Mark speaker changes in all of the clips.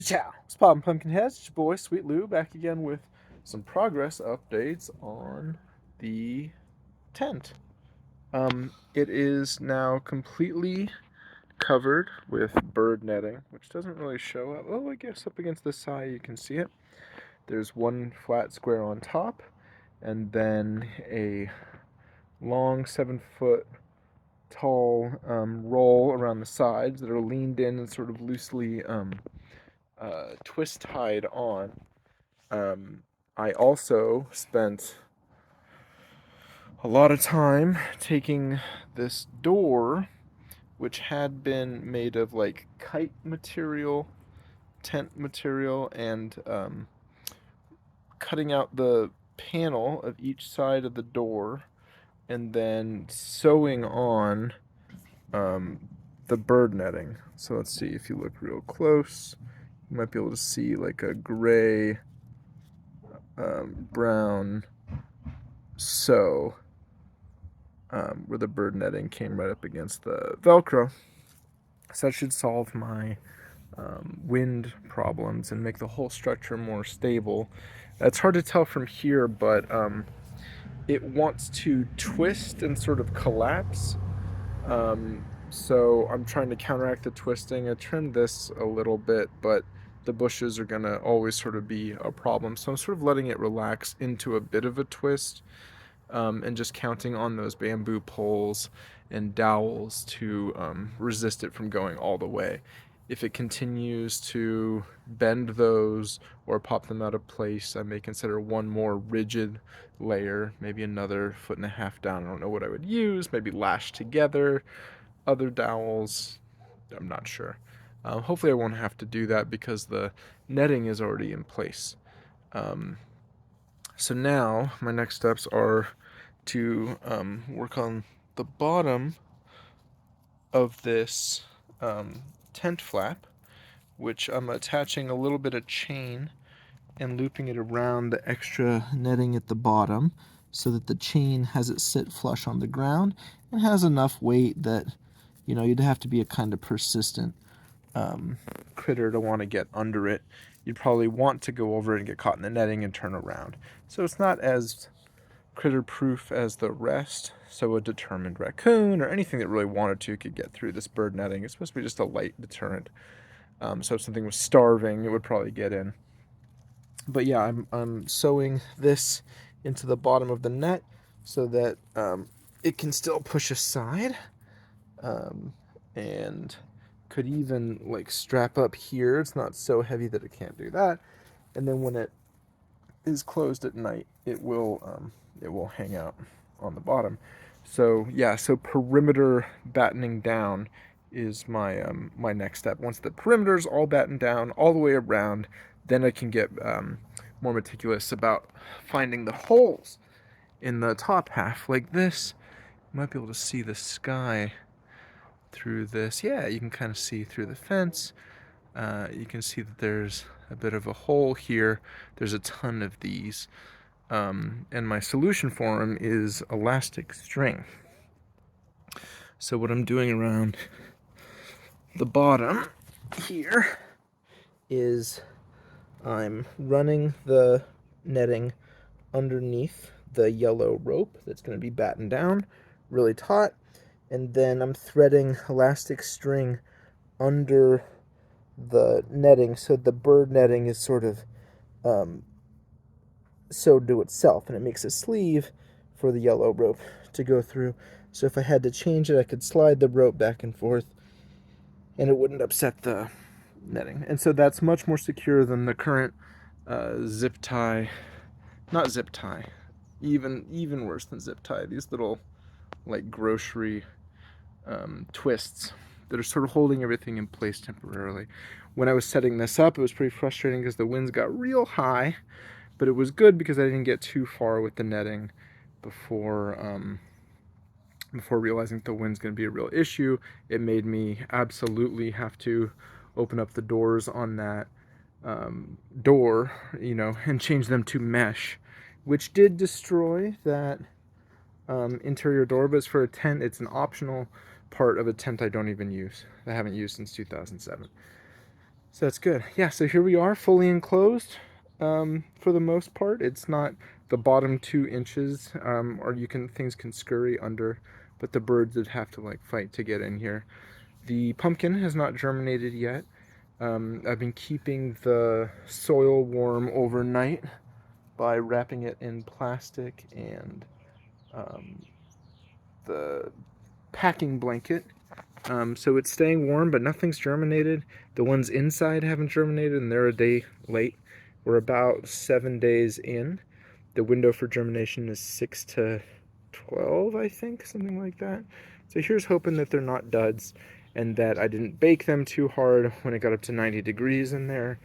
Speaker 1: Ciao, it's Poppin' Pumpkinheads. It's your boy Sweet Lou back again with some progress updates on the tent. It is now completely covered with bird netting, which doesn't really show up. Oh, I guess up against the side you can see it. There's one flat square on top, and then a long 7 foot tall roll around the sides that are leaned in and sort of loosely twist tied on. Um, I also spent a lot of time taking this door, which had been made of like kite material, tent material, and cutting out the panel of each side of the door, and then sewing on um, the bird netting. So let's see if you look real close, you might be able to see like a gray, brown sew where the bird netting came right up against the Velcro. So that should solve my wind problems and make the whole structure more stable. It's hard to tell from here, but it wants to twist and sort of collapse. So I'm trying to counteract the twisting. I trimmed this a little bit, but the bushes are going to always sort of be a problem. So I'm sort of letting it relax into a bit of a twist, and just counting on those bamboo poles and dowels to resist it from going all the way. If it continues to bend those or pop them out of place, I may consider one more rigid layer, maybe another 1.5 feet down. I don't know what I would use, maybe lashed together, other dowels. I'm not sure. Hopefully, I won't have to do that because the netting is already in place. Um, so now my next steps are to work on the bottom of this tent flap, which I'm attaching a little bit of chain and looping it around the extra netting at the bottom so that the chain has it sit flush on the ground and has enough weight that, you'd have to be a kind of persistent critter to want to get under it. You'd probably want to go over it and get caught in the netting and turn around. So it's not as critter proof as the rest, so a determined raccoon or anything that really wanted to could get through this bird netting. It's supposed to be just a light deterrent. So if something was starving, it would probably get in. But yeah, I'm sewing this into the bottom of the net so that it can still push aside, um, and could even like strap up here. It's not so heavy that it can't do that. And then when it is closed at night, it will hang out on the bottom. So yeah, so perimeter battening down is my next step. Once the perimeter's all battened down all the way around, then I can get more meticulous about finding the holes in the top half, like this. You might be able to see the sky through this. Yeah, you can kind of see through the fence. You can see that there's a bit of a hole here. There's a ton of these. And my solution for them is elastic string. So what I'm doing around the bottom here is I'm running the netting underneath the yellow rope that's going to be battened down really taut, and then I'm threading elastic string under the netting so the bird netting is sort of um, sewed to itself, and it makes a sleeve for the yellow rope to go through. So if I had to change it, I could slide the rope back and forth and it wouldn't upset the netting. And so that's much more secure than the current zip tie. Not zip tie, even worse than zip tie. These little like grocery twists that are sort of holding everything in place temporarily. When I was setting this up, it was pretty frustrating because the winds got real high, but it was good because I didn't get too far with the netting before realizing that the wind's going to be a real issue. It made me absolutely have to open up the doors on that door, and change them to mesh, which did destroy that interior door. But for a tent, it's an optional part of a tent I don't even use. I haven't used since 2007. So that's good. Yeah, so here we are, fully enclosed. For the most part, it's not the bottom 2 inches, or things can scurry under, but the birds would have to like fight to get in here. The pumpkin has not germinated yet. I've been keeping the soil warm overnight by wrapping it in plastic and the packing blanket. So it's staying warm, but nothing's germinated. The ones inside haven't germinated, and they're a day late. We're about 7 days in. The window for germination is 6 to 12, I think, something like that. So here's hoping that they're not duds, and that I didn't bake them too hard when it got up to 90 degrees in there,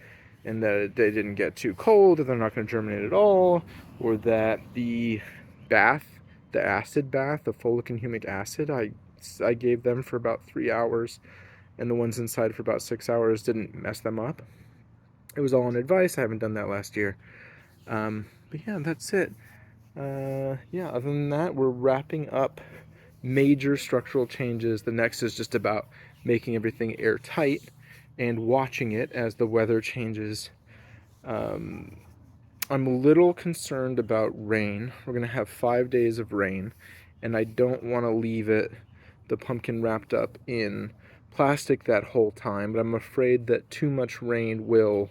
Speaker 1: and that they didn't get too cold, that they're not going to germinate at all, or that the bath, the acid bath, the folic and humic acid, I gave them for about 3 hours, and the ones inside for about 6 hours didn't mess them up. It was all on advice. I haven't done that last year. But yeah, that's it. Yeah, other than that, we're wrapping up major structural changes. The next is just about making everything airtight and watching it as the weather changes. I'm a little concerned about rain. We're going to have 5 days of rain, and I don't want to leave the pumpkin wrapped up in plastic that whole time, but I'm afraid that too much rain will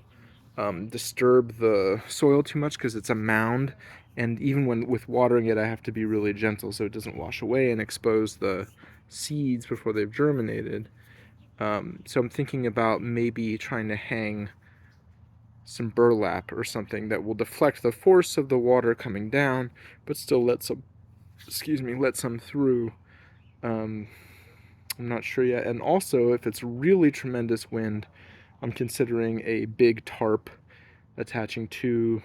Speaker 1: disturb the soil too much because it's a mound, and even with watering it, I have to be really gentle so it doesn't wash away and expose the seeds before they've germinated. So I'm thinking about maybe trying to hang some burlap or something that will deflect the force of the water coming down, but still let some through. I'm not sure yet. And also, if it's really tremendous wind, I'm considering a big tarp attaching 2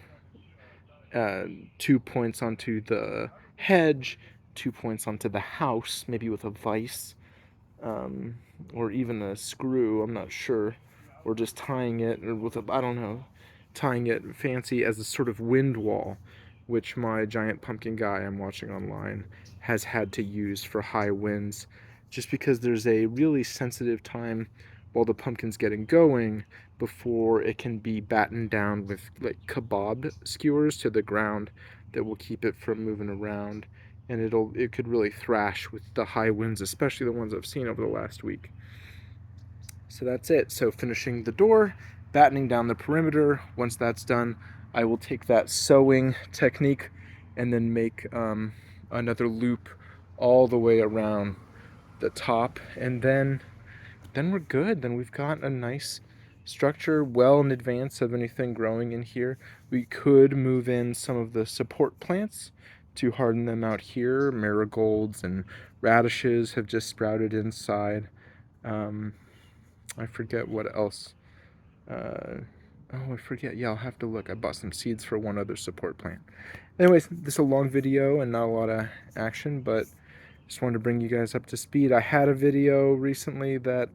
Speaker 1: points onto the hedge, 2 points onto the house, maybe with a vise, or even a screw, I'm not sure, or just tying it, or I don't know, tying it fancy as a sort of wind wall, which my giant pumpkin guy I'm watching online has had to use for high winds, just because there's a really sensitive time while the pumpkin's getting going before it can be battened down with like kebab skewers to the ground that will keep it from moving around, and it could really thrash with the high winds, especially the ones I've seen over the last week. So that's it. So finishing the door, battening down the perimeter. Once that's done, I will take that sewing technique and then make another loop all the way around the top, and then we're good. Then we've got a nice structure well in advance of anything growing in here. We could move in some of the support plants to harden them out here. Marigolds and radishes have just sprouted inside. I forget what else. I forget. Yeah, I'll have to look. I bought some seeds for one other support plant. Anyways, this is a long video and not a lot of action, but just wanted to bring you guys up to speed. I had a video recently that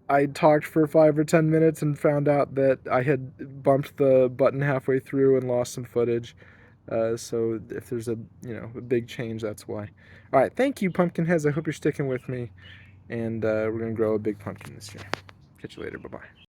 Speaker 1: I talked for 5 or 10 minutes and found out that I had bumped the button halfway through and lost some footage. So if there's a big change, that's why. All right, thank you, Pumpkinheads. I hope you're sticking with me, and we're gonna grow a big pumpkin this year. Catch you later. Bye bye.